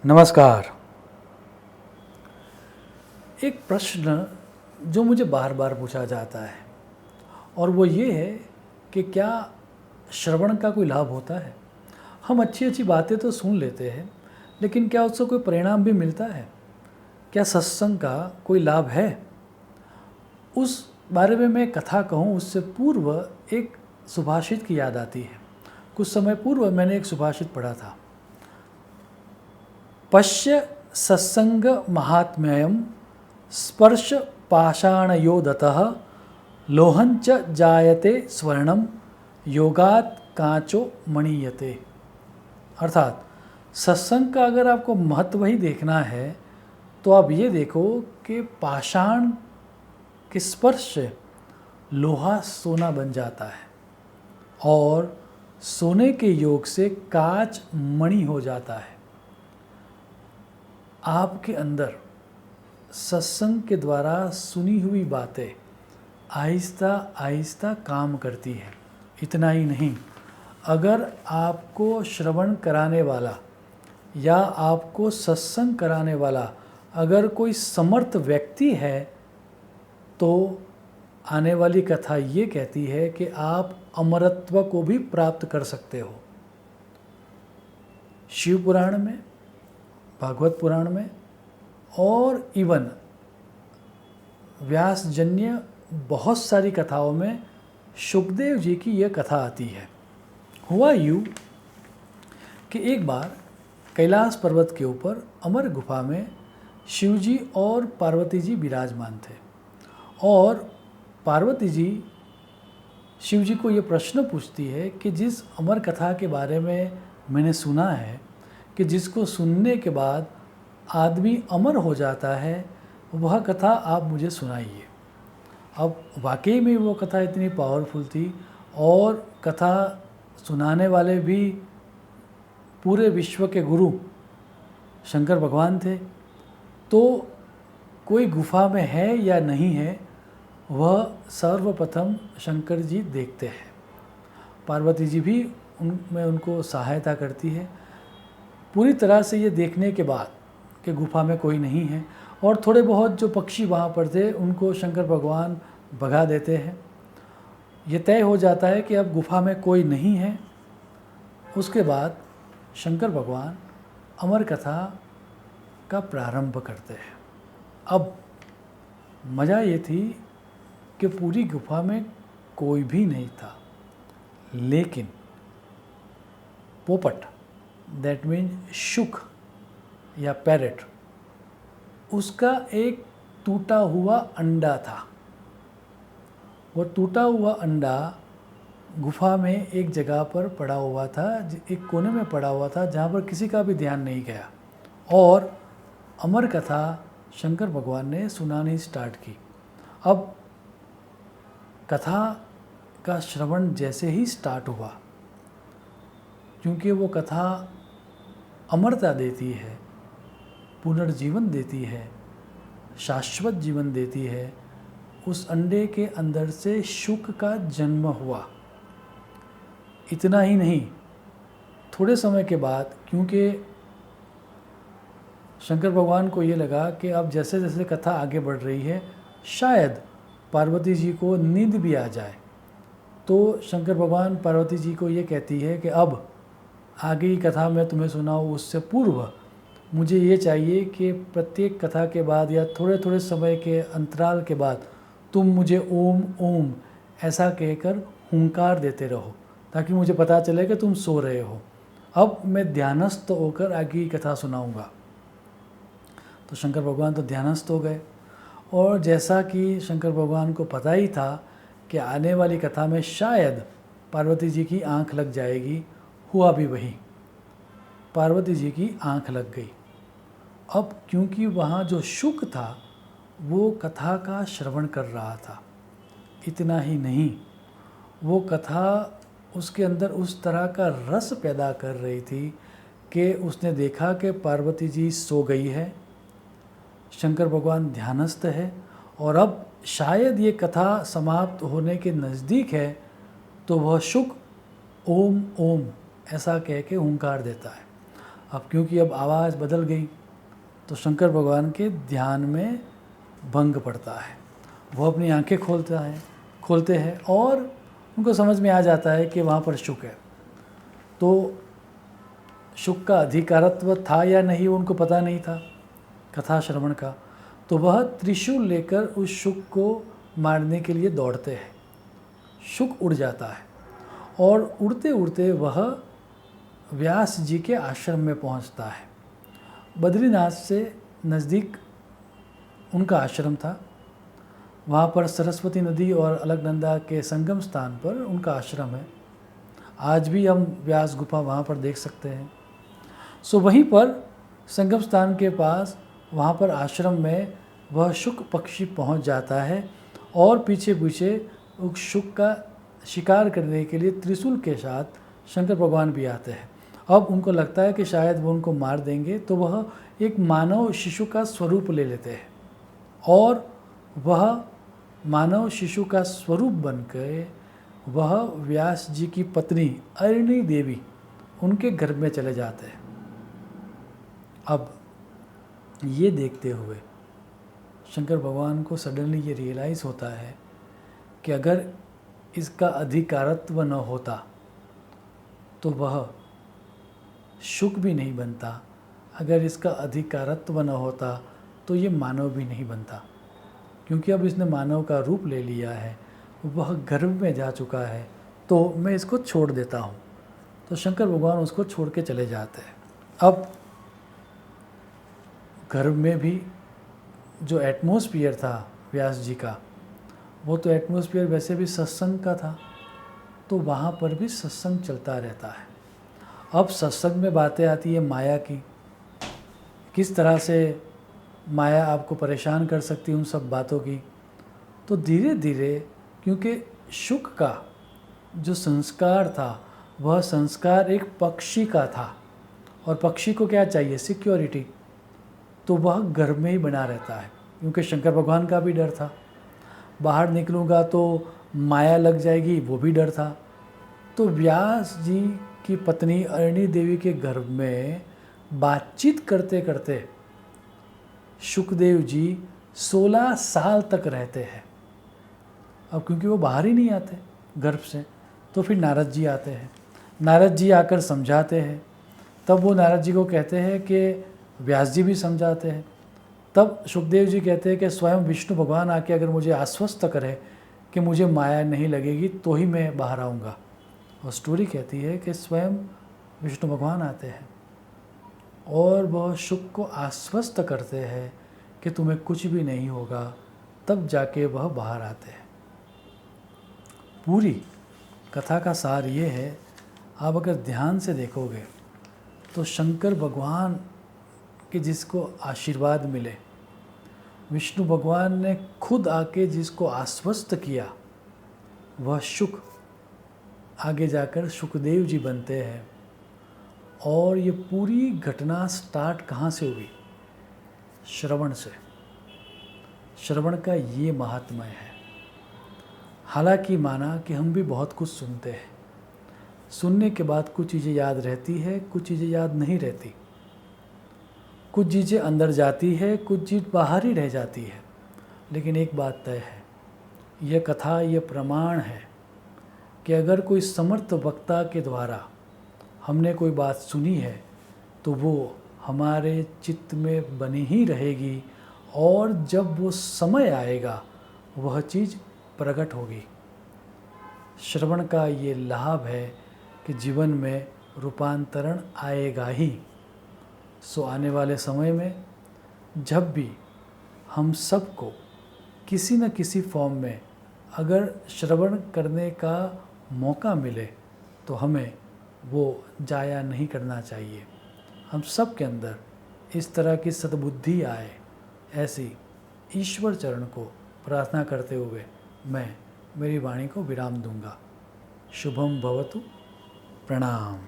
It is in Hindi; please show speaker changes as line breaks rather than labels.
नमस्कार। एक प्रश्न जो मुझे बार बार पूछा जाता है और वो ये है कि क्या श्रवण का कोई लाभ होता है। हम अच्छी अच्छी बातें तो सुन लेते हैं, लेकिन क्या उससे कोई परिणाम भी मिलता है? क्या सत्संग का कोई लाभ है? उस बारे में मैं कथा कहूँ उससे पूर्व एक सुभाषित की याद आती है। कुछ समय पूर्व मैंने एक सुभाषित पढ़ा था। पश्य सत्संग महात्म्यम स्पर्श पाषाणयोदतः लोहंच जायते स्वर्णम योगात कांचो मणीयते। अर्थात सत्संग का अगर आपको महत्व ही देखना है तो आप ये देखो कि पाषाण के स्पर्श से लोहा सोना बन जाता है और सोने के योग से कांच मणि हो जाता है। आपके अंदर सत्संग के द्वारा सुनी हुई बातें आहिस्ता आहिस्ता काम करती है। इतना ही नहीं, अगर आपको श्रवण कराने वाला या आपको सत्संग कराने वाला अगर कोई समर्थ व्यक्ति है तो आने वाली कथा ये कहती है कि आप अमरत्व को भी प्राप्त कर सकते हो। शिव पुराण में, भागवत पुराण में और इवन व्यासजन्य बहुत सारी कथाओं में शुकदेव जी की यह कथा आती है। हुआ यूँ कि एक बार कैलाश पर्वत के ऊपर अमर गुफा में शिव जी और पार्वती जी विराजमान थे और पार्वती जी शिव जी को ये प्रश्न पूछती है कि जिस अमर कथा के बारे में मैंने सुना है कि जिसको सुनने के बाद आदमी अमर हो जाता है, वह कथा आप मुझे सुनाइए। अब वाकई में वो कथा इतनी पावरफुल थी और कथा सुनाने वाले भी पूरे विश्व के गुरु शंकर भगवान थे। तो कोई गुफा में है या नहीं है, वह सर्वप्रथम शंकर जी देखते हैं। पार्वती जी भी उनमें उनको सहायता करती है। पूरी तरह से ये देखने के बाद कि गुफा में कोई नहीं है और थोड़े बहुत जो पक्षी वहाँ पर थे उनको शंकर भगवान भगा देते हैं। ये तय हो जाता है कि अब गुफा में कोई नहीं है। उसके बाद शंकर भगवान अमर कथा का प्रारंभ करते हैं। अब मज़ा ये थी कि पूरी गुफा में कोई भी नहीं था, लेकिन पोपट, दैट मीन शुक या पैरेट, उसका एक टूटा हुआ अंडा था। वो टूटा हुआ अंडा गुफा में एक जगह पर पड़ा हुआ था, एक कोने में पड़ा हुआ था जहाँ पर किसी का भी ध्यान नहीं गया और अमर कथा शंकर भगवान ने सुनानी स्टार्ट की। अब कथा का श्रवण जैसे ही स्टार्ट हुआ, क्योंकि वो कथा अमरता देती है, पुनर्जीवन देती है, शाश्वत जीवन देती है, उस अंडे के अंदर से शुक का जन्म हुआ। इतना ही नहीं, थोड़े समय के बाद क्योंकि शंकर भगवान को ये लगा कि अब जैसे जैसे कथा आगे बढ़ रही है शायद पार्वती जी को नींद भी आ जाए, तो शंकर भगवान पार्वती जी को ये कहती है कि अब आगे की कथा मैं तुम्हें सुनाऊँ उससे पूर्व मुझे ये चाहिए कि प्रत्येक कथा के बाद या थोड़े थोड़े समय के अंतराल के बाद तुम मुझे ओम ओम ऐसा कहकर हुंकार देते रहो, ताकि मुझे पता चले कि तुम सो रहे हो। अब मैं ध्यानस्थ होकर आगे की कथा सुनाऊंगा। तो शंकर भगवान तो ध्यानस्थ हो गए और जैसा कि शंकर भगवान को पता ही था कि आने वाली कथा में शायद पार्वती जी की आंख लग जाएगी, हुआ भी वही। पार्वती जी की आंख लग गई। अब क्योंकि वहाँ जो शुक था वो कथा का श्रवण कर रहा था। इतना ही नहीं, वो कथा उसके अंदर उस तरह का रस पैदा कर रही थी कि उसने देखा कि पार्वती जी सो गई है, शंकर भगवान ध्यानस्थ है और अब शायद ये कथा समाप्त होने के नज़दीक है, तो वह शुक ओम ओम ऐसा कह के हुंकार देता है। अब क्योंकि अब आवाज़ बदल गई तो शंकर भगवान के ध्यान में भंग पड़ता है। वो अपनी आंखें खोलते हैं और उनको समझ में आ जाता है कि वहाँ पर शुक है। तो शुक का अधिकारत्व था या नहीं उनको पता नहीं था कथा श्रवण का। तो वह त्रिशूल लेकर उस शुक को मारने के लिए दौड़ते हैं। शुक उड़ जाता है और उड़ते उड़ते वह व्यास जी के आश्रम में पहुंचता है। बद्रीनाथ से नज़दीक उनका आश्रम था। वहाँ पर सरस्वती नदी और अलकनंदा के संगम स्थान पर उनका आश्रम है। आज भी हम व्यास गुफा वहाँ पर देख सकते हैं। सो वहीं पर संगम स्थान के पास वहाँ पर आश्रम में वह शुक पक्षी पहुँच जाता है और पीछे पीछे उस शुक का शिकार करने के लिए त्रिशूल के साथ शंकर भगवान भी आते हैं। अब उनको लगता है कि शायद वो उनको मार देंगे, तो वह एक मानव शिशु का स्वरूप ले लेते हैं और वह मानव शिशु का स्वरूप बनकर वह व्यास जी की पत्नी अरिणी देवी उनके घर में चले जाते हैं। अब ये देखते हुए शंकर भगवान को सडनली ये रियलाइज़ होता है कि अगर इसका अधिकारत्व न होता तो वह शुक भी नहीं बनता, अगर इसका अधिकारत्व न होता तो ये मानव भी नहीं बनता। क्योंकि अब इसने मानव का रूप ले लिया है, वह गर्भ में जा चुका है, तो मैं इसको छोड़ देता हूँ। तो शंकर भगवान उसको छोड़ के चले जाते हैं। अब गर्भ में भी जो एटमॉस्फेयर था व्यास जी का, वो तो एटमॉस्फेयर वैसे भी सत्संग का था, तो वहाँ पर भी सत्संग चलता रहता है। अब सत्संग में बातें आती है माया की, किस तरह से माया आपको परेशान कर सकती है उन सब बातों की। तो धीरे धीरे क्योंकि शुक का जो संस्कार था वह संस्कार एक पक्षी का था और पक्षी को क्या चाहिए, सिक्योरिटी, तो वह घर में ही बना रहता है। क्योंकि शंकर भगवान का भी डर था, बाहर निकलूँगा तो माया लग जाएगी, वो भी डर था। तो व्यास जी की पत्नी अरिणी देवी के घर में बातचीत करते करते शुकदेव जी 16 साल तक रहते हैं। अब क्योंकि वो बाहर ही नहीं आते गर्भ से, तो फिर नारद जी आते हैं। नारद जी आकर समझाते हैं, तब वो नारद जी को कहते हैं कि व्यास जी भी समझाते हैं। तब सुखदेव जी कहते हैं कि स्वयं विष्णु भगवान आके अगर मुझे आश्वस्त करे कि मुझे माया नहीं लगेगी तो ही मैं बाहर आऊँगा। और स्टोरी कहती है कि स्वयं विष्णु भगवान आते हैं और वह शुक को आश्वस्त करते हैं कि तुम्हें कुछ भी नहीं होगा, तब जाके वह बाहर आते हैं। पूरी कथा का सार ये है, आप अगर ध्यान से देखोगे तो शंकर भगवान के जिसको आशीर्वाद मिले, विष्णु भगवान ने खुद आके जिसको आश्वस्त किया, वह शुक आगे जाकर शुकदेव जी बनते हैं। और ये पूरी घटना स्टार्ट कहाँ से हुई? श्रवण से। श्रवण का ये महात्म्य है। हालांकि माना कि हम भी बहुत कुछ सुनते हैं, सुनने के बाद कुछ चीज़ें याद रहती है, कुछ चीज़ें याद नहीं रहती, कुछ चीज़ें अंदर जाती है, कुछ चीज़ बाहर ही रह जाती है। लेकिन एक बात तय है, यह कथा ये प्रमाण है कि अगर कोई समर्थ वक्ता के द्वारा हमने कोई बात सुनी है तो वो हमारे चित्त में बनी ही रहेगी और जब वो समय आएगा वह चीज़ प्रकट होगी। श्रवण का ये लाभ है कि जीवन में रूपांतरण आएगा ही। सो आने वाले समय में जब भी हम सबको किसी न किसी फॉर्म में अगर श्रवण करने का मौका मिले तो हमें वो जाया नहीं करना चाहिए। हम सब के अंदर इस तरह की सद्बुद्धि आए, ऐसी ईश्वर चरण को प्रार्थना करते हुए मैं मेरी वाणी को विराम दूंगा। शुभम भवतु। प्रणाम।